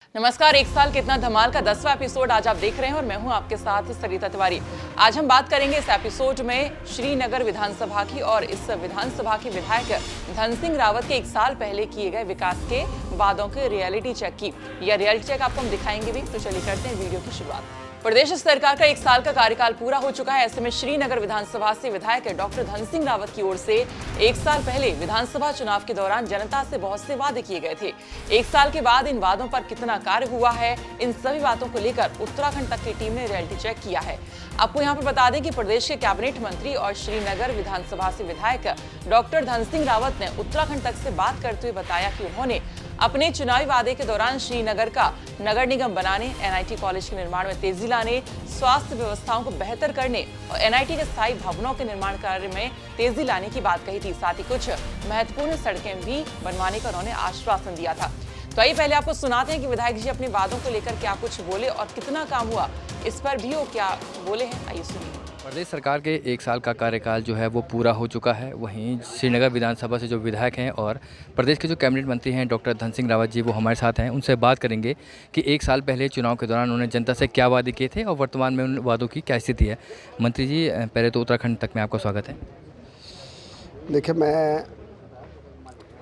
नमस्कार। एक साल कितना धमाल का 10वां एपिसोड आज आप देख रहे हैं और मैं हूं आपके साथ सरिता तिवारी। आज हम बात करेंगे इस एपिसोड में श्रीनगर विधानसभा की और इस विधानसभा के विधायक धन सिंह रावत के एक साल पहले किए गए विकास के वादों के रियलिटी चेक की। यह रियलिटी चेक आपको हम दिखाएंगे भी, तो चलिए करते हैं वीडियो की शुरुआत। प्रदेश सरकार का एक साल का कार्यकाल पूरा हो चुका है। ऐसे में श्रीनगर विधानसभा से विधायक डॉक्टर धन सिंह रावत की ओर से एक साल पहले विधानसभा चुनाव के दौरान जनता से बहुत से वादे किए गए थे। एक साल के बाद इन वादों पर कितना कार्य हुआ है, इन सभी बातों को लेकर उत्तराखंड तक की टीम ने रियलिटी चेक किया है। आपको यहाँ पर बता दें कि प्रदेश के कैबिनेट मंत्री और श्रीनगर विधानसभा से विधायक डॉक्टर धन सिंह रावत ने उत्तराखंड तक से बात करते हुए बताया कि उन्होंने अपने चुनावी वादे के दौरान श्रीनगर का नगर निगम बनाने, एनआईटी कॉलेज के निर्माण में तेजी लाने, स्वास्थ्य व्यवस्थाओं को बेहतर करने और एनआईटी के स्थायी भवनों के निर्माण कार्य में तेजी लाने की बात कही थी। साथ ही कुछ महत्वपूर्ण सड़कें भी बनवाने का उन्होंने आश्वासन दिया था। तो आइए पहले आपको सुनाते हैं कि विधायक जी अपने वादों को लेकर क्या कुछ बोले और कितना काम हुआ, इस पर भी वो क्या बोले हैं, आइए सुनिए। प्रदेश सरकार के एक साल का कार्यकाल जो है वो पूरा हो चुका है। वहीं श्रीनगर विधानसभा से जो विधायक हैं और प्रदेश के जो कैबिनेट मंत्री हैं डॉक्टर धन सिंह रावत जी, वो हमारे साथ हैं। उनसे बात करेंगे कि एक साल पहले चुनाव के दौरान उन्होंने जनता से क्या वादे किए थे और वर्तमान में उन वादों की क्या स्थिति है। मंत्री जी, पहले तो उत्तराखंड तक में आपका स्वागत है। देखिए, मैं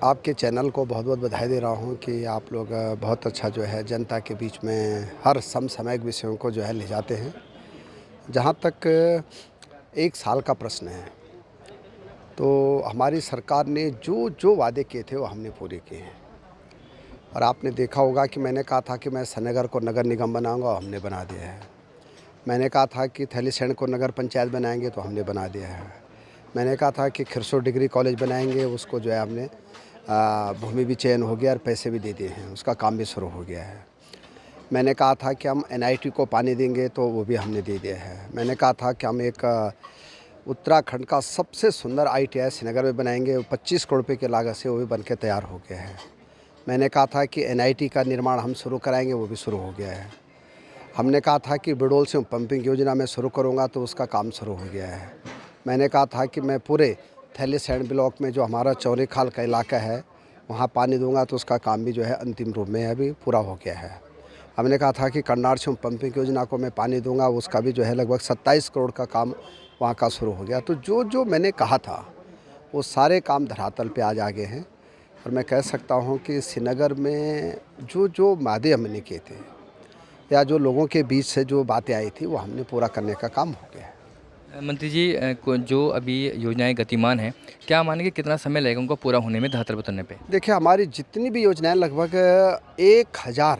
आपके चैनल को बहुत बहुत बधाई दे रहा हूं कि आप लोग बहुत अच्छा जो है जनता के बीच में हर समसामयिक विषयों को जो है ले जाते हैं। जहां तक एक साल का प्रश्न है, तो हमारी सरकार ने जो जो वादे किए थे वो हमने पूरे किए हैं। और आपने देखा होगा कि मैंने कहा था कि मैं श्रीनगर को नगर निगम बनाऊंगा, और हमने बना दिया है। मैंने कहा था कि थैलीसैंण को नगर पंचायत बनाएंगे, तो हमने बना दिया है। मैंने कहा था कि खिरसो डिग्री कॉलेज बनाएंगे, उसको जो है हमने भूमि भी चयन हो गया और पैसे भी दे दिए हैं, उसका काम भी शुरू हो गया है। मैंने कहा था कि हम एनआईटी को पानी देंगे, तो वो भी हमने दे दिया है। मैंने कहा था कि हम एक उत्तराखंड का सबसे सुंदर ITI श्रीनगर में बनाएंगे, 25 करोड़ रुपये की लागत से वो भी बन के तैयार हो गया है। मैंने कहा था कि एनआईटी का निर्माण हम शुरू कराएंगे, वो भी शुरू हो गया है। हमने कहा था कि बिडोल से पंपिंग योजना में शुरू करूँगा, तो उसका काम शुरू हो गया है। मैंने कहा था कि मैं पूरे थैलीसैंण ब्लॉक में जो हमारा चौरीखाल का इलाका है वहाँ पानी दूंगा, तो उसका काम भी जो है अंतिम रूप में अभी पूरा हो गया है। हमने कहा था कि कन्नार से पंपिंग योजना को मैं पानी दूंगा, उसका भी जो है लगभग 27 करोड़ का काम वहाँ का शुरू हो गया। तो जो जो मैंने कहा था वो सारे काम धरातल पे आज आ गए हैं। और मैं कह सकता हूँ कि श्रीनगर में जो जो वादे हमने किए थे या जो लोगों के बीच से जो बातें आई थी वो हमने पूरा करने का काम हो गया है। मंत्री जी, जो अभी योजनाएं गतिमान हैं, क्या मानेंगे कितना समय लगेगा उनको पूरा होने में धरातल पर उतरने पे? देखिए, हमारी जितनी भी योजनाएं लगभग 1000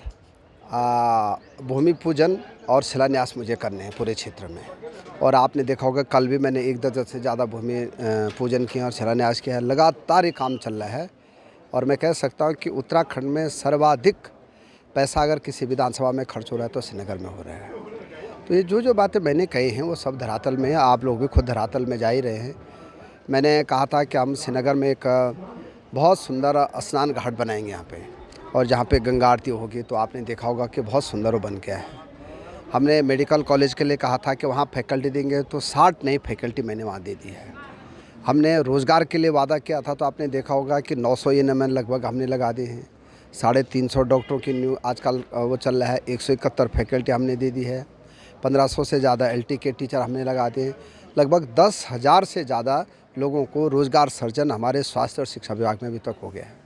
भूमि पूजन और शिलान्यास मुझे करने हैं पूरे क्षेत्र में। और आपने देखा होगा कल भी मैंने 1 दर्जन से ज़्यादा भूमि पूजन किया और शिलान्यास किया है। लगातार ये काम चल रहा है। और मैं कह सकता हूँ कि उत्तराखंड में सर्वाधिक पैसा अगर किसी विधानसभा में खर्च हो रहा है तो श्रीनगर में हो रहा है। तो ये जो जो बातें मैंने कही हैं वो सब धरातल में है। आप लोग भी खुद धरातल में जा ही रहे हैं। मैंने कहा था कि हम श्रीनगर में एक बहुत सुंदर स्नान घाट बनाएंगे यहाँ पे, और जहाँ पे गंगा आरती होगी, तो आपने देखा होगा कि बहुत सुंदर वो बन गया है। हमने मेडिकल कॉलेज के लिए कहा था कि वहाँ फैकल्टी देंगे, तो 60 नई फैकल्टी मैंने वहाँ दे दी है। हमने रोज़गार के लिए वादा किया था, तो आपने देखा होगा कि 900 ANMN लगभग हमने लगा दिए हैं। 350 डॉक्टरों की न्यू आजकल वो चल रहा है, 171 फैकल्टी हमने दे दी है। 1500 से ज़्यादा LT के टीचर हमने लगा दिए। लगभग 10,000 से ज़्यादा लोगों को रोज़गार सृजन हमारे स्वास्थ्य और शिक्षा विभाग में अभी तक हो गया है।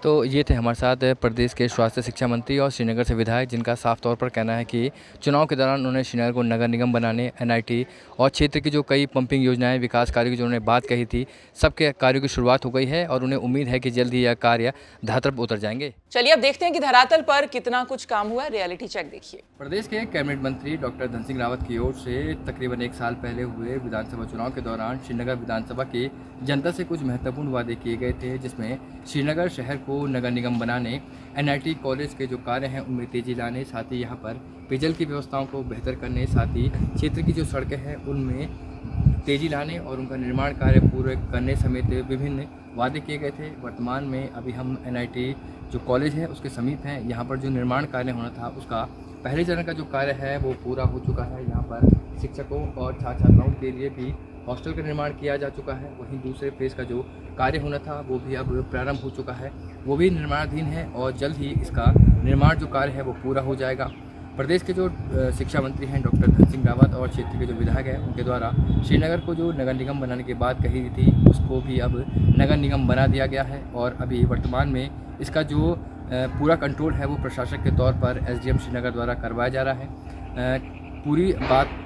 तो ये थे हमारे साथ प्रदेश के स्वास्थ्य शिक्षा मंत्री और श्रीनगर से विधायक, जिनका साफ तौर पर कहना है कि चुनाव के दौरान उन्होंने श्रीनगर को नगर निगम बनाने, एनआईटी और क्षेत्र की जो कई पंपिंग योजनाएं, विकास कार्यों की जो उन्होंने बात कही थी, सबके कार्यों की शुरुआत हो गई है और उन्हें उम्मीद है कि जल्द ही यह कार्य धरातल पर उतर जाएंगे। चलिए अब देखते हैं कि धरातल पर कितना कुछ काम हुआ। रियलिटी चेक देखिए। प्रदेश के कैबिनेट मंत्री डॉक्टर धन सिंह रावत की ओर से तकरीबन एक साल पहले हुए विधानसभा चुनाव के दौरान श्रीनगर विधानसभा की जनता से कुछ महत्वपूर्ण वादे किए गए थे, जिसमें श्रीनगर शहर को नगर निगम बनाने, एनआईटी कॉलेज के जो कार्य हैं उनमें तेजी लाने, साथ ही यहाँ पर पेयजल की व्यवस्थाओं को बेहतर करने, साथ ही क्षेत्र की जो सड़कें हैं उनमें तेजी लाने और उनका निर्माण कार्य पूरे करने समेत विभिन्न वादे किए गए थे। वर्तमान में अभी हम एनआईटी जो कॉलेज है उसके समीप हैं। यहाँ पर जो निर्माण कार्य होना था उसका पहले चरण का जो कार्य है वो पूरा हो चुका है। यहाँ पर शिक्षकों और छात्र छात्राओं के लिए भी हॉस्टल का निर्माण किया जा चुका है। वहीं दूसरे फेज़ का जो कार्य होना था वो भी अब प्रारंभ हो चुका है, वो भी निर्माणाधीन है और जल्द ही इसका निर्माण जो कार्य है वो पूरा हो जाएगा। प्रदेश के जो शिक्षा मंत्री हैं डॉक्टर धन सिंह रावत और क्षेत्र के जो विधायक हैं उनके द्वारा श्रीनगर को जो नगर निगम बनाने की बात कही थी उसको भी अब नगर निगम बना दिया गया है और अभी वर्तमान में इसका जो पूरा कंट्रोल है वो प्रशासक के तौर पर एसडीएम श्रीनगर द्वारा करवाया जा रहा है। पूरी बात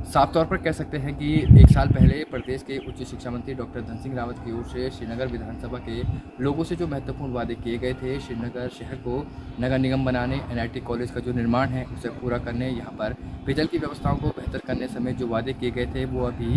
साफ तौर पर कह सकते हैं कि एक साल पहले प्रदेश के उच्च शिक्षा मंत्री डॉक्टर धन सिंह रावत की ओर से श्रीनगर विधानसभा के लोगों से जो महत्वपूर्ण वादे किए गए थे, श्रीनगर शहर को नगर निगम बनाने, एनआईटी कॉलेज का जो निर्माण है उसे पूरा करने, यहाँ पर पेयजल की व्यवस्थाओं को बेहतर करने समेत जो वादे किए गए थे वो अभी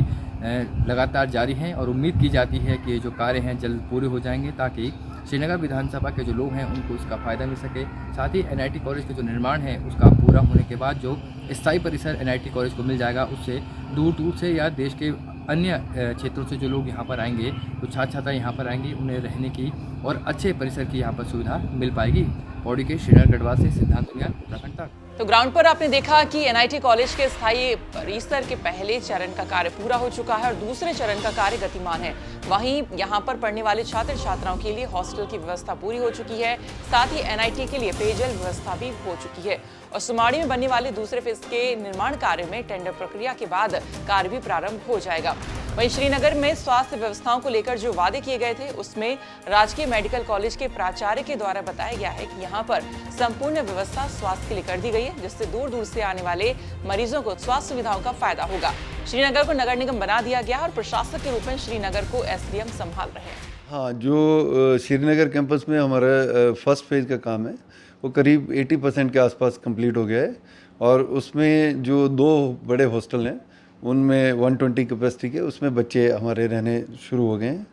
लगातार जारी हैं और उम्मीद की जाती है कि ये जो कार्य हैं जल्द पूरे हो जाएंगे ताकि श्रीनगर विधानसभा के जो लोग हैं उनको इसका फ़ायदा मिल सके। साथ ही एनआईटी कॉलेज का जो निर्माण है उसका पूरा होने के बाद जो स्थायी परिसर एनआईटी कॉलेज को मिल जाएगा उससे दूर दूर से या देश के अन्य क्षेत्रों से जो लोग यहाँ पर आएंगे, जो छात्र छात्रा यहाँ पर आएंगे, उन्हें रहने की और अच्छे परिसर की यहाँ पर सुविधा मिल पाएगी। पौड़ी के श्रीनगर गढ़वाल से सिद्धांत दुनिया, उत्तराखंड तक। तो ग्राउंड पर आपने देखा कि एनआईटी कॉलेज के स्थायी परिसर के पहले चरण का कार्य पूरा हो चुका है और दूसरे चरण का कार्य गतिमान है। वहीं यहां पर पढ़ने वाले छात्र छात्राओं के लिए हॉस्टल की व्यवस्था पूरी हो चुकी है, साथ ही एनआईटी के लिए पेयजल व्यवस्था भी हो चुकी है और सुमाड़ी में बनने वाले दूसरे फेज के निर्माण कार्य में टेंडर प्रक्रिया के बाद कार्य भी प्रारंभ हो जाएगा। वहीं श्रीनगर में स्वास्थ्य व्यवस्थाओं को लेकर जो वादे किए गए थे उसमें राजकीय मेडिकल कॉलेज के प्राचार्य के द्वारा बताया गया है कि यहाँ पर संपूर्ण व्यवस्था स्वास्थ्य के लिए कर दी गई है, जिससे दूर दूर से आने वाले मरीजों को स्वास्थ्य सुविधाओं का फायदा होगा। श्रीनगर को नगर निगम बना दिया गया और प्रशासक के रूप में श्रीनगर को एसडीएम संभाल रहे हैं। हाँ, जो श्रीनगर कैंपस में हमारा फर्स्ट फेज़ का काम है वो करीब 80% के आसपास कंप्लीट हो गया है और उसमें जो 2 बड़े हॉस्टल हैं उनमें 120 कैपेसिटी के उसमें बच्चे हमारे रहने शुरू हो गए हैं।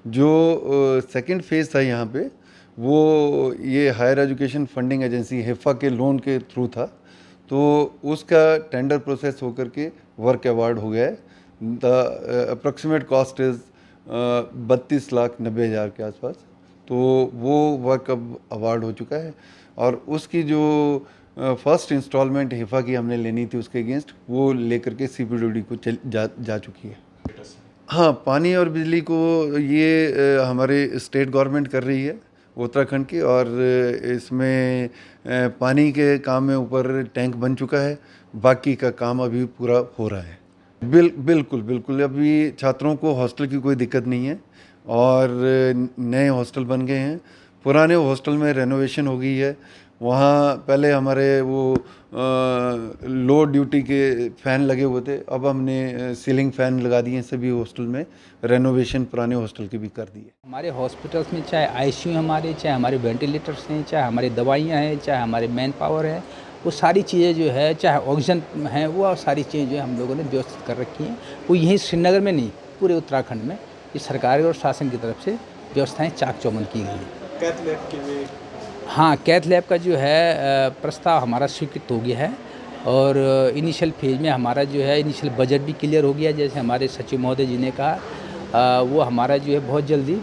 जो सेकंड फेज़ था यहाँ पे वो ये हायर एजुकेशन फंडिंग एजेंसी हिफा के लोन के थ्रू था, तो उसका टेंडर प्रोसेस होकर के वर्क अवार्ड हो गया है। द अप्रॉक्सीमेट कॉस्ट इज़ 32,90,000 के आसपास, तो वो वर्क अब अवार्ड हो चुका है और उसकी जो फर्स्ट इंस्टॉलमेंट हिफा की हमने लेनी थी उसके अगेंस्ट वो लेकर के सीपीडब्ल्यूडी को जा चुकी है। हाँ, पानी और बिजली को ये हमारे स्टेट गवर्नमेंट कर रही है उत्तराखंड की और इसमें पानी के काम में ऊपर टैंक बन चुका है, बाकी का काम अभी पूरा हो रहा है। बिल्कुल अभी छात्रों को हॉस्टल की कोई दिक्कत नहीं है और नए हॉस्टल बन गए हैं। पुराने हॉस्टल में रेनोवेशन हो गई है, वहाँ पहले हमारे वो लो ड्यूटी के फ़ैन लगे हुए थे, अब हमने सीलिंग फ़ैन लगा दिए हैं सभी हॉस्टल में। रेनोवेशन पुराने हॉस्टल की भी कर दी है। हमारे हॉस्पिटल्स में चाहे आईसीयू हमारे, चाहे हमारे वेंटिलेटर्स हैं, चाहे हमारी दवाइयाँ हैं, चाहे हमारे मैन पावर है, वो सारी चीज़ें जो है, चाहे ऑक्सीजन हैं, वो सारी चीज़ें जो है हम लोगों ने व्यवस्थित कर रखी हैं। वो यहीं श्रीनगर में नहीं, पूरे उत्तराखंड में ये सरकार और शासन की तरफ से व्यवस्थाएँ चाक चौबंद की गई हैं। कैथ लैब के भी हाँ, कैथ लैब का जो है प्रस्ताव हमारा स्वीकृत हो गया है और इनिशियल फेज में हमारा जो है इनिशियल बजट भी क्लियर हो गया। जैसे हमारे सचिव महोदय जी ने कहा वो हमारा जो है बहुत जल्दी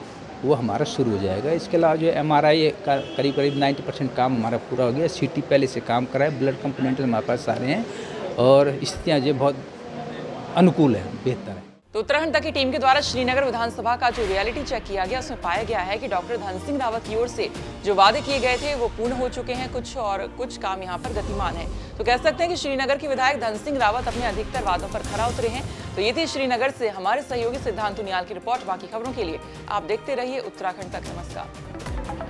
वो हमारा शुरू हो जाएगा। इसके अलावा जो MRI का करीब 90% काम हमारा पूरा हो गया। CT पहले से काम कर रहा है, ब्लड कंपोनेंट हमारे पास सारे हैं और स्थितियाँ जो बहुत अनुकूल है, बेहतर है। तो उत्तराखंड तक की टीम के द्वारा श्रीनगर विधानसभा का जो रियलिटी चेक किया गया उसमें पाया गया है कि डॉक्टर धन सिंह रावत की ओर से जो वादे किए गए थे वो पूर्ण हो चुके हैं कुछ और कुछ काम यहां पर गतिमान है। तो कह सकते हैं कि श्रीनगर के विधायक धन सिंह रावत अपने अधिकतर वादों पर खरा उतरे हैं। तो ये थी श्रीनगर से हमारे सहयोगी सिद्धांत दुनियाल की रिपोर्ट। बाकी खबरों के लिए आप देखते रहिए उत्तराखंड तक। नमस्कार।